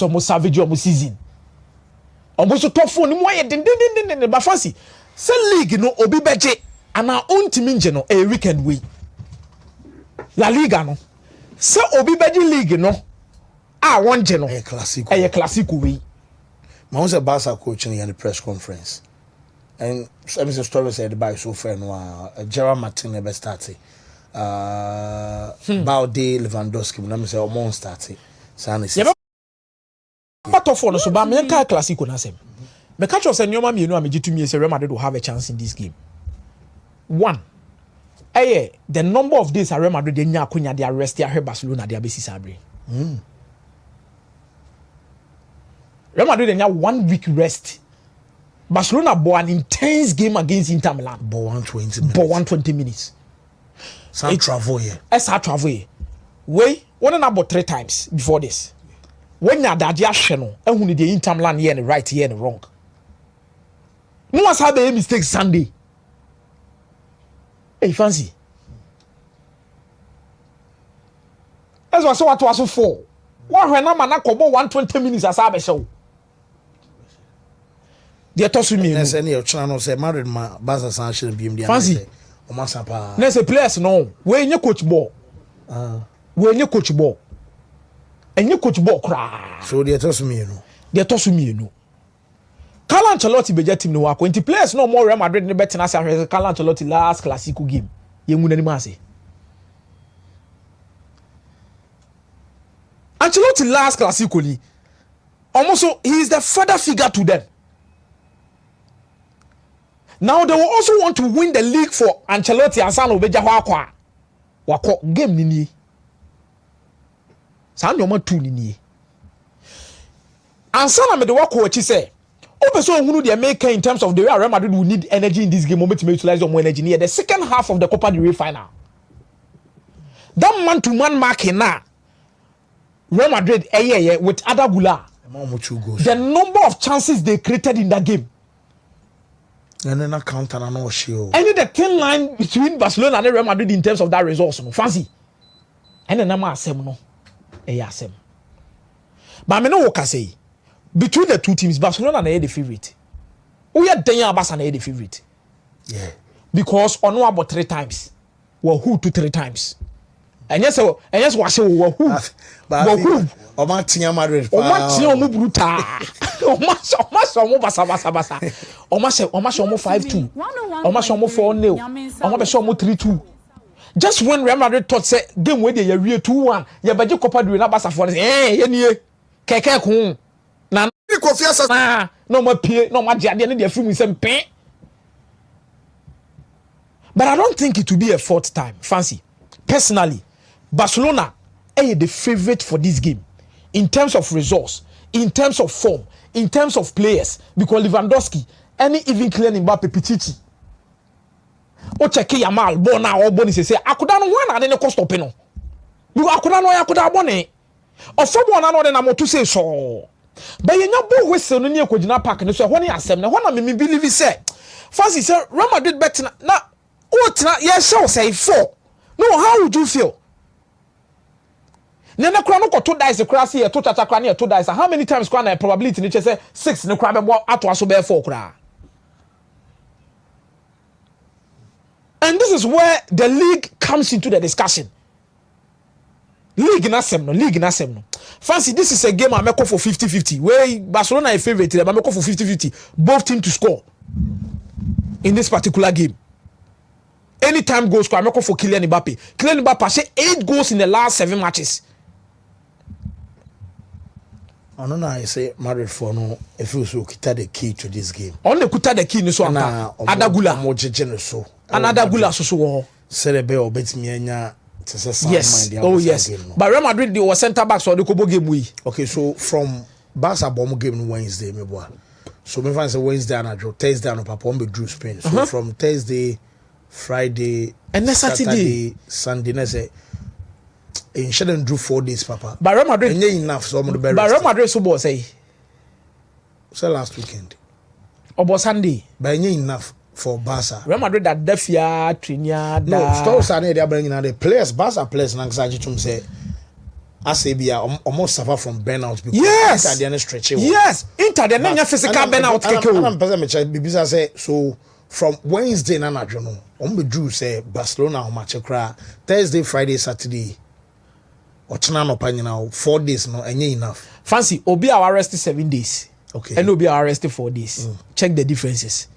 mo savage omo season omo so top phone ni mo ye den ba fancy say league no obi beje ana ontimi nje no a weekend way La Liga no say obi beje league no a won je no e classico way ma won say Barca coach in the press conference and some story said by so fair no Gerard Martin never started Balde Lewandowski na me say o mon started sanity but of all so ba me ka classico na sem me catch us nyoma mienu a me gitumi say Real Madrid will have a chance in this game. One, the number of days Real Madrid they nya akonya they arrest here Barcelona they abesi sabre. Real Madrid they nya 1 week rest. Barcelona bought an intense game against Inter Milan. Bought 120 minutes. Some travel here. Travel here. We one about 3 times before this. When you that ya channel, and when the Inter Milan here and right here and wrong. No one's had a mistake Sunday. Hey, fancy. That's what was for. One when I'm not 120 minutes as I show. They toss me. There's any channel say married ma Barca sanction be the fancy. O masapa. There's a players no. Where you coach ball. Where you coach ball. And you coach ball cry. So they toss me no. They toss me no. Carlo Ancelotti be team no work. 20 players no more Real Madrid ne bet na say Carlo Ancelotti last Classico game. Ye mu nani ma say. Ancelotti last Classico ni. Almost so he is the father figure to them. Now they will also want to win the league for Ancelotti and San Obeja Wakwa. Wako game ni. San nyoma 2 ni. And San me the wako what say. Open so who they make in terms of the way Real Madrid will need energy in this game moment to utilize more energy near the second half of the Copa del Rey final. That man-to-man marking now. Real Madrid with Adagula. The number of chances they created in that game. And then I count and I know show. And the thin line between Barcelona and Real Madrid in terms of that results, no fancy. And then I'm asem no, asem. But I know what I say. Between the two teams, Barcelona are the favorite. We are Danya Barcelona the favorite. Yeah. Because on about 3 times, well, who to 3 times. And yes, what say who? But who? Oma tinya Madrid. Oma tinya omu bruta. Oma basa. Oma se 5-2. Oma se 4-0. Oma be se 3-2. Just when Real Madrid thought say game where they ye 2-1, ye beje Copa del Rey na basa for ye nie keke kun. Na no ma pie, no ma jade ne de free say pen. But I don't think it will be a 4th time. Fancy. Personally, Barcelona are the favorite for this game in terms of results, in terms of form, in terms of players. Because Lewandowski, any even clear Mbappe Pichichi. O check Yamal, Bona or Boni say, I could not one and then cost of penal. You I could not know I could have bonnet. Or someone another than to say so. But you know, both whistle near Kojina Park and so when you ask them, one of me believe he said, Fancy, sir, Real Madrid bet now. What yes, so say 4. No, how would you feel? Nena kura no koto dice kura see to tata kura ne to dice. How many times kura na probability ni say 6 ne kura be ato aso be 4 kura. And this is where the league comes into the discussion. League na sem no. Fancy, this is a game I make for 50-50. Where Barcelona is favorite, I make for 50-50. Both teams to score in this particular game. Anytime goals, I make for Kylian Mbappe. Kylian Mbappe has 8 goals in the last 7 matches. I don't know. I say Madrid for no. If you so kita the key to this game. On the kuta the key ni so anta. Adagula. Mo jeje so. Anadagula so wo. Serebe obetimi anya. Yes. Oh yes. But Real Madrid they were centre back so the Kobo game we. Okay, so from Barca bomb game Wednesday me boy. So me find say Wednesday and Thursday and Papa be drew Spain. So from Thursday, Friday, and Saturday, Sunday, na say in shouldn't drew 4 days, Papa. But Real Madrid enough so I'm the But Real Madrid so say last weekend. Or Sunday. But enough for Barca. Real Madrid that Defia, Trinidad. No, stores are there bringing the players, Barca players, and Xaji say I say be almost suffer from burnout because yes Inter the stretch. Yes, Inter the nanya physical burnout keke. I'm person me check because I say so from Wednesday na jono. Be drew say Barcelona o match kra Thursday, Friday, Saturday. Ochina no pa nyina 4 days no enye enough. Fancy obi our rest 7 days. Okay. And obi our rest 4 days. Check the differences.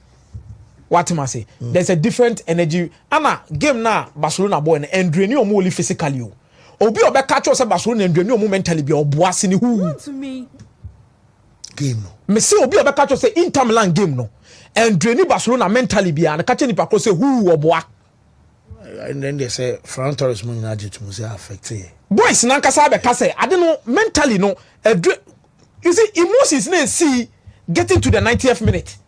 What am I say? There's a different energy. Ana game na Barcelona boy and drain you only physically. Obi obe catch us Barcelona and drain you mentally be oboase ni who. To me. Game no. Me say obi obe catch us Inter Milan game no. And drain Barcelona mentally be and catch ni pa say who oboa. And then they say Ferran Torres mo nyina to say affected. Boys na nkasa be ka say I don't know mentally no. You see emotions na see getting to the 90th minute.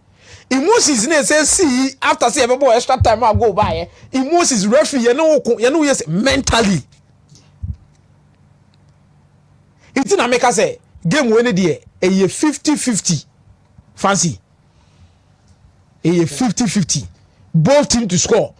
Emotions na say see after say everybody extra time I go by. Emotions referee you know yes mentally. It's in America say game winning there a 50-50 fancy. A 50-50 both team to score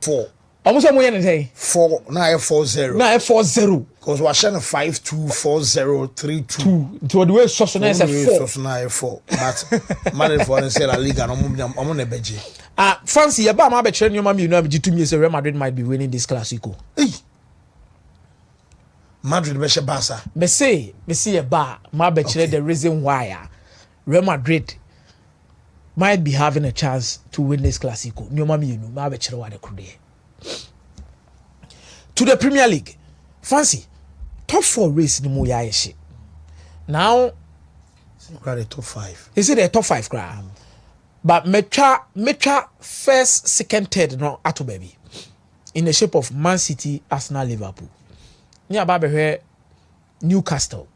4. Almost mo yen say 4 now 4-0. Now 4-0 because we are sharing 5-2 4-0 3-2 to the way so na say 4 so now 4 but man for the La Liga I'm on a beje fancy ya ba ma be chere nyoma mi no am G2 say Real Madrid might be winning this Classico. Hey. Madrid be Barca Me say ya ba ma be chere the reason why Real Madrid might be having a chance to win this Classico. Nyoma mi no ma be chere wa de krude to the Premier League. Fancy top 4 race ni mo ya shit. Now the top 5. Is it the top 5 cry? But metra first, second, third no ato baby. In the shape of Man City, Arsenal, Liverpool. Nya ba be here Newcastle,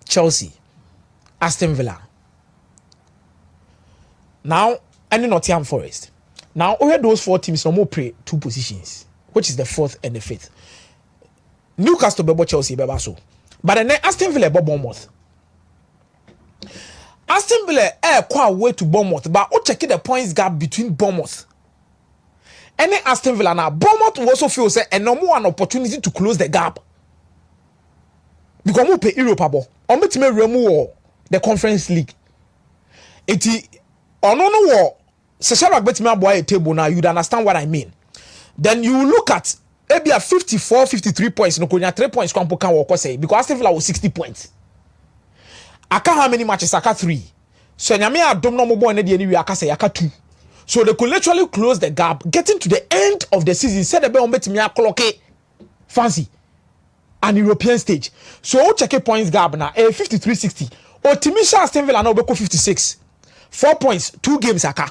Chelsea, Aston Villa. Now, and Nottingham Forest. Now, all those 4 teams no more play 2 positions, which is the 4th and the 5th. Newcastle bebo Chelsea beba so. But then Aston Villa bebo Bournemouth. Aston Villa quite way to Bournemouth, but o check the points gap between Bournemouth. Any Aston Villa now, Bournemouth will also feel say and no more an opportunity to close the gap. Because we pay Europe abo. On me remove the Conference League. Eti ono no wo se shall bet me abo a table now, you'd understand what I mean. Then you look at maybe a 54 53 points no konya 3 points kwampo kan wo say because Aston Villa was 60 points. Aka how many matches? Aka 3. So nyame adom no mo boy na de ani wi aka say aka 2. So they could literally close the gap getting to the end of the season. Said the be on betimi akloke fancy an European stage. So check a points gap na 53-60. O Timisha Aston Villa na obeko 56. 4 points, 2 games aka.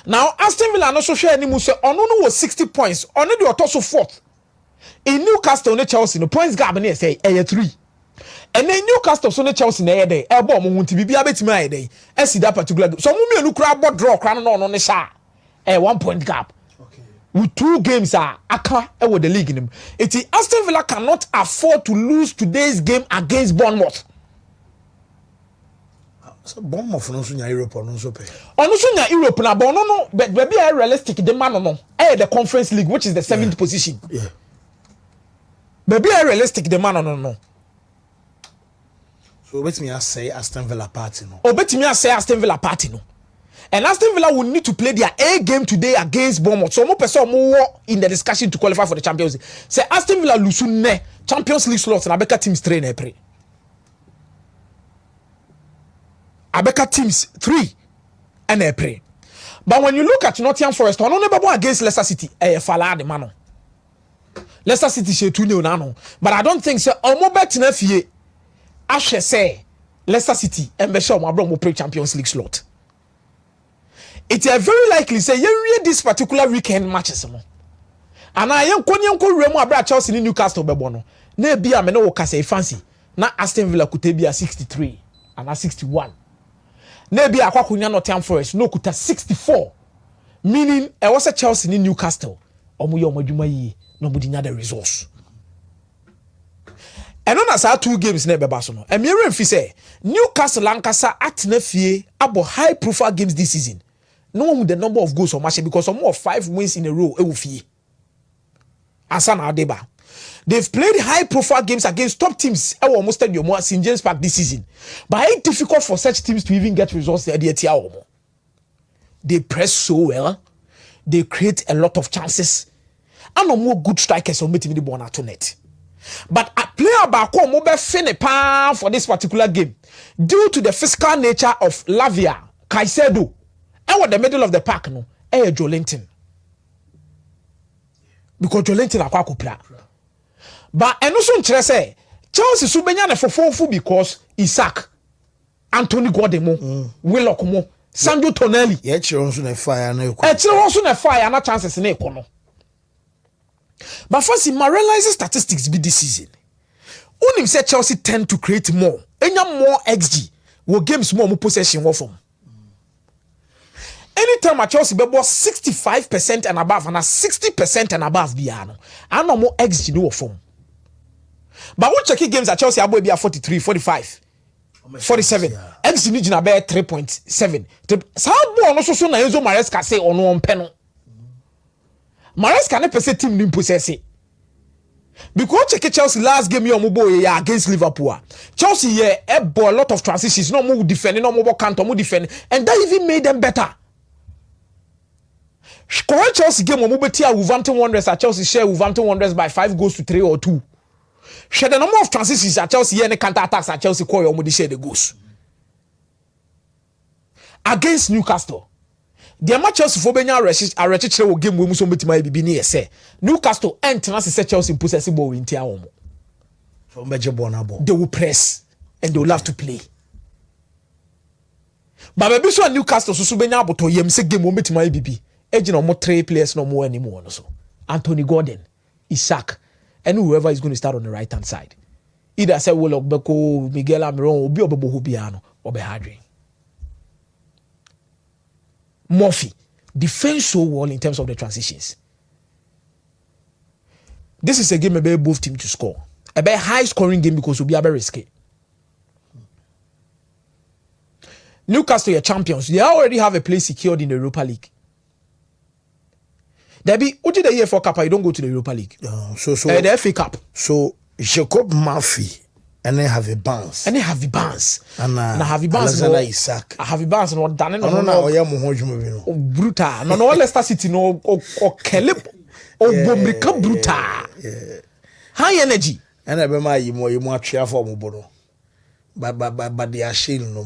Now Aston Villa no so share any say ono no was 60 points. Ono the otoso 4th. In Newcastle no Chelsea no points gap na say 3. And then Newcastle so no Chelsea na day. E bo mo hunti bibia betimi aye day. E see that particular game. So mo me anu kra bot draw kra no no sha. 1 point gap. Okay. With 2 games aka with the league in him. Aston Villa cannot afford to lose today's game against Bournemouth. So Bournemouth no so nya Europe no so pay. Ono so nya Europe na but no but be realistic the man no. The Conference League which is the 7th position. Yeah. Be realistic the man no. So bet me I say Aston Villa party no. Obetimi I say Aston Villa party no. And Aston Villa will need to play their A game today against Bournemouth. So mo person mo in the discussion to qualify for the Champions League. Say Aston Villa lose ne Champions League slots na beka teams 3 na pre. Abeka teams 3 and April. But when you look at Nottingham Forest, one never won against Leicester City. Fala de mano. Leicester City she 2-0 nano. But I don't think so. Omo bet na fie. Ashe say Leicester City and be sure mo abro mo play Champions League slot. It's a very likely say you read this particular weekend matches mo. And I am konyenko remu abra Chelsea ni Newcastle be bono. Na bia me no wo kase fancy. Na Aston Villa could be a 63 and a 61. Maybe akwakunya Nottingham Forest no kuta 64, meaning e was a Chelsea ni Newcastle omo ye omadwuma yi no budinya the resource. And on as 2 games na beba so no e me remfi say Newcastle Lancashire atena fie abo high profile games this season no with the number of goals on match because some more 5 wins in a row e wo fie asa na adeba They've played high-profile games against top teams. Almost stadium St. James Park this season, but it's difficult for such teams to even get results there. They press so well, they create a lot of chances, and no more good strikers on meeting the ball at net. But a player back home will be finna for this particular game due to the physical nature of Lavia, Caicedo, and the middle of the park no, Joelinton. Because Joelinton are quite. But and also say Chelsea subenya for 4 because Isaac, Anthony Gordon, Willock mo, Sandro Tonelli. Yeah, also na fire na ekɔ. Also na fire na chances na ekɔ no. But first, he realizes statistics be this season. Unim say Chelsea tend to create more. Enya more XG. Wo games more possession wo from. Anytime a Chelsea be 65% and above and 60% and above biano. And no more XG no from. But we check games at Chelsea abo be 43, 45, 47. XG ni gina be 3.7. Sa bo no so na Enzo Maresca say ono on peno. Maresca ne pese team ni possess. Because check Chelsea last game you omo against Liverpool. Chelsea a lot of transitions, no more defending, no more counter, more defending, and that even made them better. Correct Chelsea game omo betia Wolverhampton Wanderers at Chelsea share Wolverhampton Wanderers by 5 goals to 3 or 2. Share the number of transitions at Chelsea and counter attacks at Chelsea call omo share the goals. Against Newcastle. The match Chelsea for Benya a game we must meet be near say Newcastle and say Chelsea possessive ball in tia omo. They will press and they will have to play. But maybe so Newcastle so Benya but to say game we meet my BB. Ejin no more 3 players no more anymore so. Anthony Gordon, Isaac, and whoever is going to start on the right hand side. Either say Willock Beko, Miguel Amiron, Obi Obebo Hubiano, or Behadri. Murphy defends so well in terms of the transitions. This is a game about both teams to score. A very high scoring game because we'll be a very risky. Newcastle are champions. They already have a place secured in the Europa League. There be the EFL Cup, you don't go to the Europa League. The FA Cup. So Jacob Murphy and they have a bounce. And Harvey Barnes. And Harvey Barnes. Alexander Isaac. Harvey Barnes no done no. Brutal. No Leicester City no or Kelly or Bombrika brutal. High energy. And I remember you more cheer for Mobono. But they are shilling no.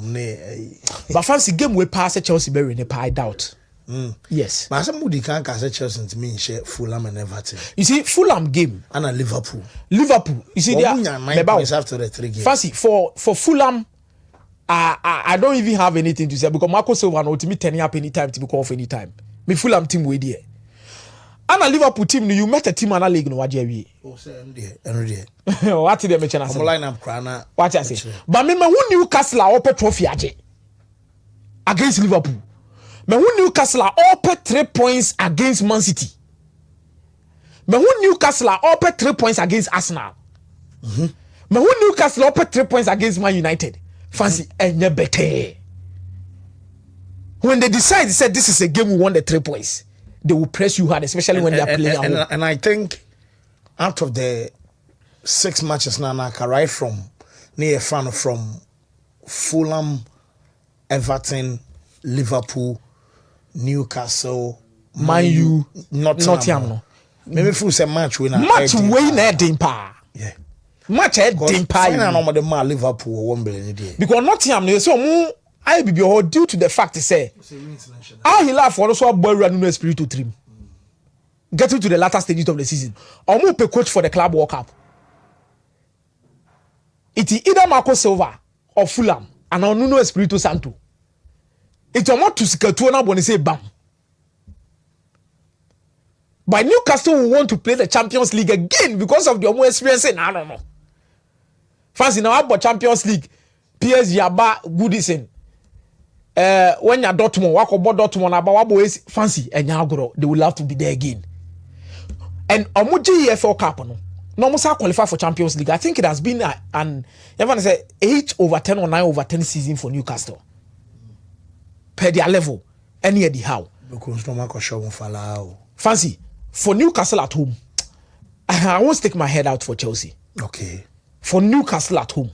But fancy game we pass Chelsea Berry in a pie doubt. Yes. But somebody can't catch Chelsea to me share Fulham and Everton. You see, Fulham game and a Liverpool. You see, they are 9 points after the 3 games. Fancy for Fulham. I don't even have anything to say because Marco Silva no to me turning up anytime to be called for anytime. Me Fulham team we there. And a Liverpool team you met a team and a league no waje. Oh, say there. What did they mention? I'm line up crana. What I say? But me who Newcastle are open trophy against Liverpool. Me who Newcastle are open 3 points against Man City. Me who Newcastle are open 3 points against Arsenal. Me who Newcastle are open 3 points against Man United. Fancy enye better. When they decide, they said this is a game we want the 3 points. They will press you hard, especially when they are playing at home. And I think out of the 6 matches now, I can write from near fan from Fulham, Everton, Liverpool, Newcastle, Man U, Nottingham. No. Maybe full say match winner. Match winner dimpa. Yeah. Match head dimpa. Final number the man Liverpool 1 billion. Because Nottingham they so mu I be due to the fact say how he laugh for also boy run no spirit to trim. Getting to the latter stages of the season. Omo pe coach for the club World Cup. It is either Marco Silva or Fulham and Nuno Espirito Santo. It's almost to sikatu na boni say bam. But Newcastle will want to play the Champions League again because of the more experience. I don't know. Fancy now about Champions League. PSG aba goodison. When you Dortmund, wako about Dortmund aba wabo is fancy and yagoro. They will have to be there again. And Omuji EFL Cup no must qualify for Champions League. I think it has been an everyone say 8/10 or 9/10 season for Newcastle. Per their level, anyhow. Because no man can show Falao. Fancy for Newcastle at home. I won't stick my head out for Chelsea. Okay. For Newcastle at home.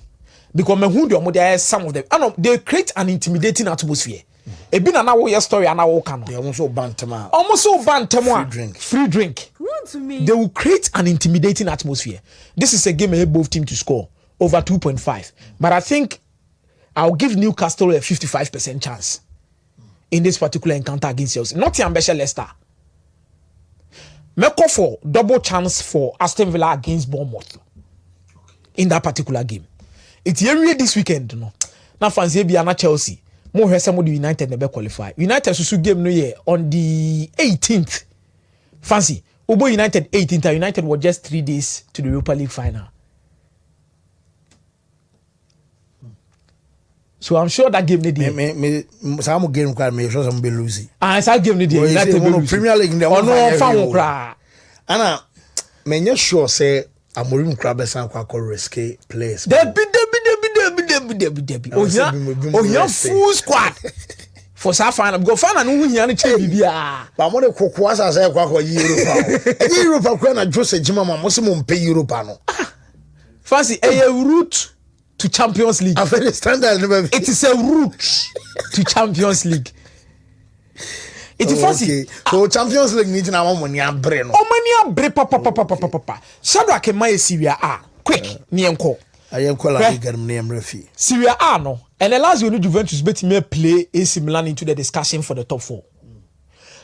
Because some of them, they create an intimidating atmosphere. It been an hour story and hour can. They almost so bantama. Almost so bantama. Free drink. To me. They will create an intimidating atmosphere. This is a game I both teams to score over 2.5. But I think I'll give Newcastle a 55% chance in this particular encounter against Chelsea. Not Ambassador Leicester. Make for double chance for Aston Villa against Bournemouth in that particular game. It's area this weekend, no. Now fancy be na Chelsea. More hear some of the United never qualify. United so game no year on the 18th. Fancy. Obo United 18th. United were just 3 days to the Europa League final. So I'm sure that game me some game quite me sure some be losing. It's that game United will lose. Premier League no fan Anna me sure say Amorim Krabe san kwa risky players. Debi. Oh yeah, full squad. For sa final go final no hia no che bibia. Ba mo de kokwa sa say kwa Europa. Any Europa kwa na Jose Jima mo se mo mpe Europa no. Fancy a route to Champions League. It is a route to Champions League. It is fancy. So Champions League needs na money abre no. O money abre papa. Shadow ke mai Serie A. Quick, ni enko. Ayemko la Liga name refi. Serie A no. And the last year Juventus bet me play AC Milan into the discussion for the top 4.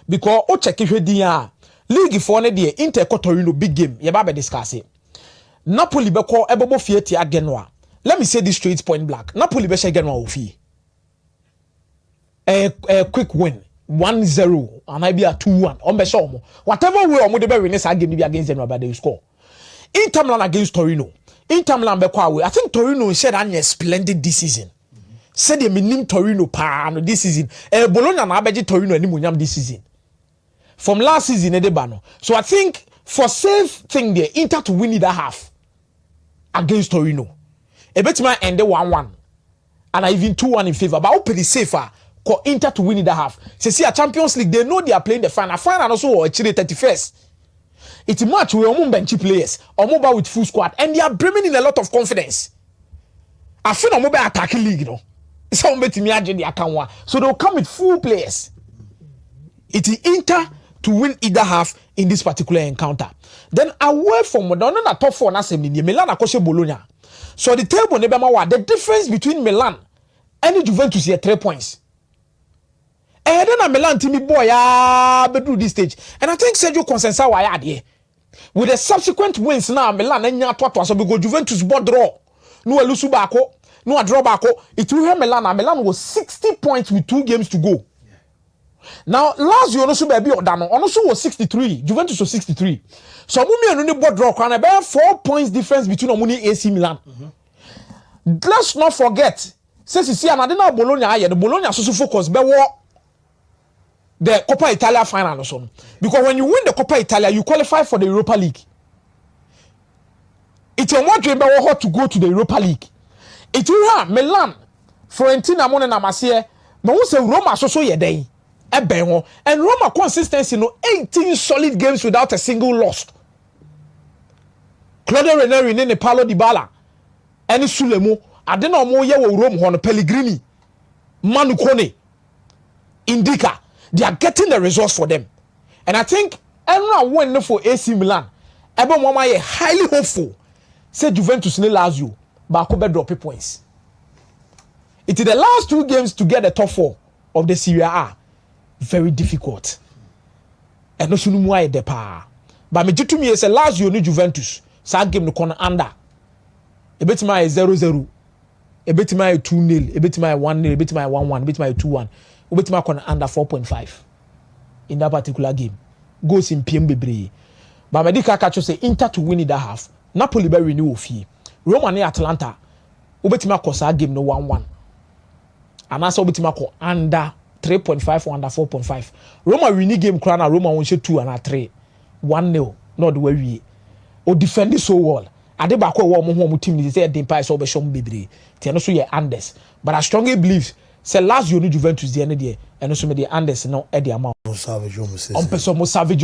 Because o check hwe league for ne de Inter Torino big game. Ye ba be discuss it. Napoli be call ebobo fieti Genoa. Let me say this straight point blank. Napoli be share Genoa ofi. A quick win. 1-0 and I be a 2-1. On be sure mo. Whatever way omo de be win this game be against Genoa but they will score. Inter Milan against Torino. Inter Milan be kwa way. I think Torino said anya splendid this season. Said they minim Torino pa no this season. Bologna na abeje Torino ani munyam this season. From last season e dey ba no. So I think for safe thing there Inter to win that half against Torino. E betima end 1-1 and even 2-1 in favor. But open the safer for Inter to win that half. Say see a Champions League they know they are playing the final. Final also actually 31st. It's a match with omo bench players, omo with full squad and they are bringing in a lot of confidence. I feel omo be attacking league no. So they'll come with full players. It is Inter to win either half in this particular encounter. Then away from the top 4 Milan akoshe Bologna. So the table the difference between Milan and Juventus here 3 points. And then Milan team boy do this stage. And I think Sergio Consensa why here. With the subsequent wins now Milan and so we go Juventus board draw. No elusu bako. No, a drawback. It will have Milan. Milan was 60 points with 2 games to go. Yeah. Now, last year, also baby Odano. Also was 63. Juventus was 63. So, Mumi and board draw. And about 4 points difference between Omuni AC Milan. Let's not forget. Since you see, and I didn't know Bologna. The Bologna also focus. But what the Coppa Italia final also. Because when you win the Coppa Italia, you qualify for the Europa League. It's a one dream about to go to the Europa League. It will have Milan, Fiorentina, Mone na Marseille. But who say Roma so ye day? And Roma consistency no 18 solid games without a single loss. Claudio Ranieri ne Paulo Dybala. Any Sulemo, I don't know more ye wo Rome hono Pellegrini, Manu Kone, Indica. They are getting the results for them. And I think everyone went for AC Milan. Everyone mama ye highly hopeful. Say Juventus ne Lazio. But I could drop points. It is the last 2 games to get the top 4 of the Serie A. Very difficult. And no sunu muay de pa. But me to me is a last year Juventus. Sa game no corner under. E betima 0-0. E betima 2-0. E betima 1-0. E betima 1-1. E betima 2-1. E betima corner under 4.5 in that particular game. Goes in PM bebre. But me dika catch say Inter to win in that half. Napoli be renew fee. Roma ne Atlanta obetima kosa game no 1-1 anasa obetima ko under 3.5 or under 4.5 Roma win game kra na Roma won she 2 and 3 1-0 no the way o defend so well ade ba ko wo mo team ni say dem pa so be shom bebre ti no so ye Andes but I strongly believe say last year Juventus dey no dey eno so me dey Andes no e dey amount savage mo savage